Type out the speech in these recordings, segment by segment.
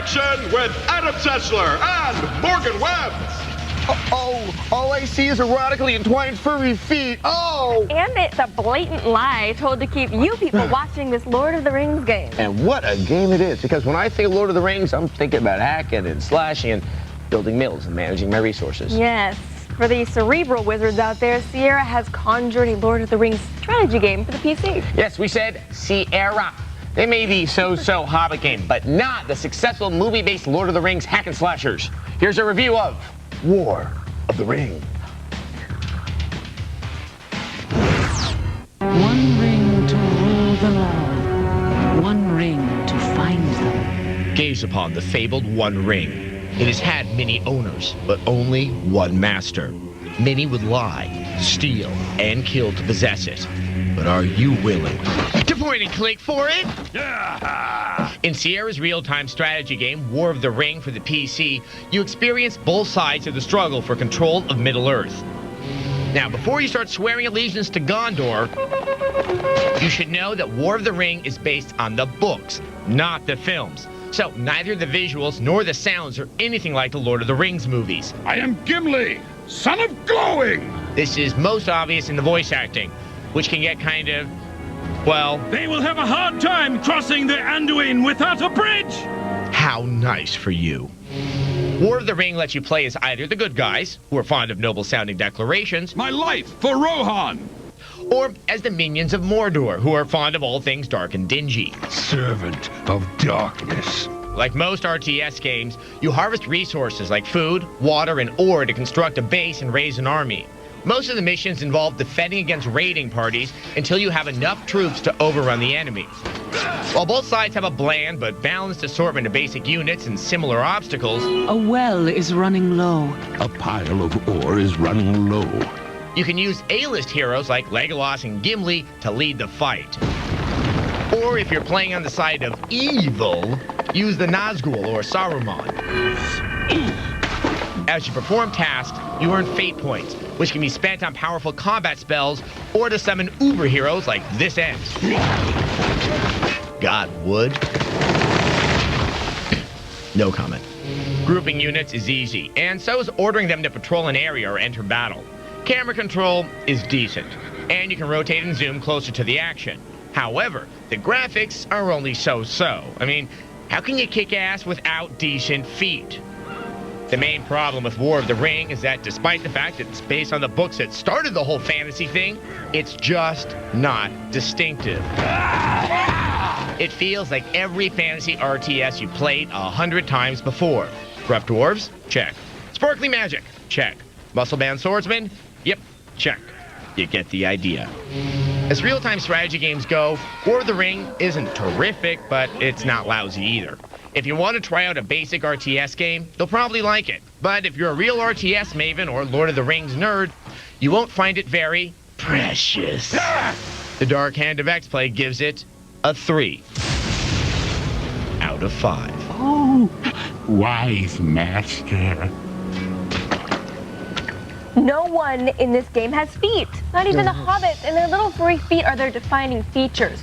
action with Adam Sessler and Morgan Webb. All I see is erotically entwined furry feet. Oh! And it's a blatant lie told to keep you people watching this Lord of the Rings game. And what a game it is, because when I think of Lord of the Rings, I'm thinking about hacking and slashing and building mills and managing my resources. Yes. For the cerebral wizards out there, Sierra has conjured a Lord of the Rings strategy game for the PC. Yes, we said Sierra. They may be so-so Hobbit game, but not the successful movie-based Lord of the Rings hack and slashers. Here's a review of War of the Ring. One ring to rule them all. One ring to find them. Gaze upon the fabled One Ring. It has had many owners, but only one master. Many would lie, steal, and kill to possess it. But are you willing to point and click for it? Yeah! In Sierra's real-time strategy game, War of the Ring for the PC, you experience both sides of the struggle for control of Middle-earth. Now, before you start swearing allegiance to Gondor, you should know that War of the Ring is based on the books, not the films. So neither the visuals nor the sounds are anything like the Lord of the Rings movies. I am Gimli, son of glowing. This is most obvious in the voice acting, which can get kind of, well... They will have a hard time crossing the Anduin without a bridge! How nice for you. War of the Ring lets you play as either the good guys, who are fond of noble-sounding declarations, My life for Rohan! or as the minions of Mordor, who are fond of all things dark and dingy. Servant of darkness. Like most RTS games, you harvest resources like food, water, and ore to construct a base and raise an army. Most of the missions involve defending against raiding parties until you have enough troops to overrun the enemy. While both sides have a bland but balanced assortment of basic units and similar obstacles, A well is running low. A pile of ore is running low. you can use A-list heroes like Legolas and Gimli to lead the fight. Or if you're playing on the side of evil, use the Nazgul or Saruman. As you perform tasks, you earn fate points, which can be spent on powerful combat spells or to summon uber heroes like this end. God would. No comment. Grouping units is easy, and so is ordering them to patrol an area or enter battle. Camera control is decent, and you can rotate and zoom closer to the action. However, the graphics are only so-so. I mean, how can you kick ass without decent feet? The main problem with War of the Ring is that despite the fact that it's based on the books that started the whole fantasy thing, it's just not distinctive. It feels like every fantasy RTS you played 100 times before. Rough Dwarves? Check. Sparkly Magic? Check. Muscle Band Swordsman? Yep, check. You get the idea. As real-time strategy games go, War of the Ring isn't terrific, but it's not lousy either. If you want to try out a basic RTS game, you'll probably like it. But if you're a real RTS maven or Lord of the Rings nerd, you won't find it very precious. The Dark Hand of X-Play gives it a 3 out of 5. Oh, wise master. No one in this game has feet. Not even the hobbits, and their little furry feet are their defining features.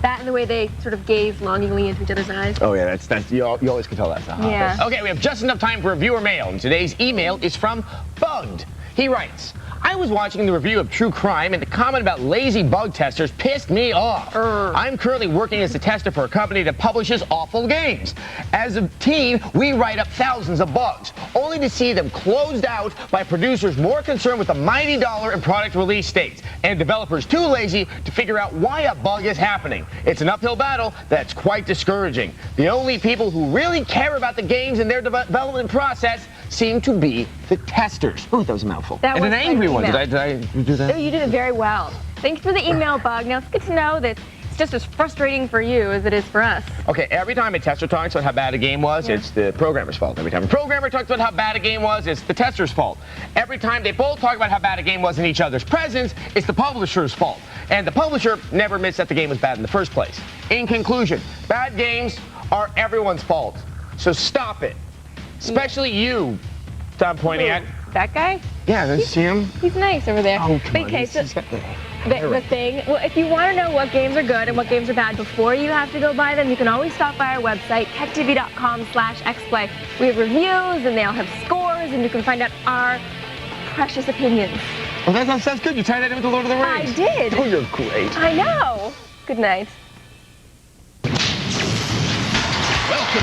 That and the way they sort of gaze longingly into each other's eyes. Oh yeah, that's you always can tell that's a Hobbit. Yeah. Okay, we have just enough time for a viewer mail, and today's email is from Bugged. He writes, I was watching the review of True Crime, and the comment about lazy bug testers pissed me off. I'm currently working as a tester for a company that publishes awful games. As a team, we write up thousands of bugs, only to see them closed out by producers more concerned with the mighty dollar and product release dates, and developers too lazy to figure out why a bug is happening. It's an uphill battle that's quite discouraging. The only people who really care about the games and their development process seem to be the testers. Oh, that was a mouthful. That and was an angry one. email. Did I do that? Oh, you did it very well. Thanks for the email, Bug. Now, it's good to know that it's just as frustrating for you as it is for us. Okay, every time a tester talks about how bad a game was, it's the programmer's fault. Every time a programmer talks about how bad a game was, it's the tester's fault. Every time they both talk about how bad a game was in each other's presence, it's the publisher's fault. And the publisher never admits that the game was bad in the first place. In conclusion, bad games are everyone's fault. So stop it. Especially you, I'm pointing at. That guy? Yeah, see him? He's nice over there. Oh, come on. Okay, so the thing. Well, if you want to know what games are good and what games are bad before you have to go buy them, you can always stop by our website, kektv.com/xplay. We have reviews and they'll have scores and you can find out our precious opinions. Well, that sounds good. You tied that in with the Lord of the Rings. I did. Oh, you're great. I know. Good night.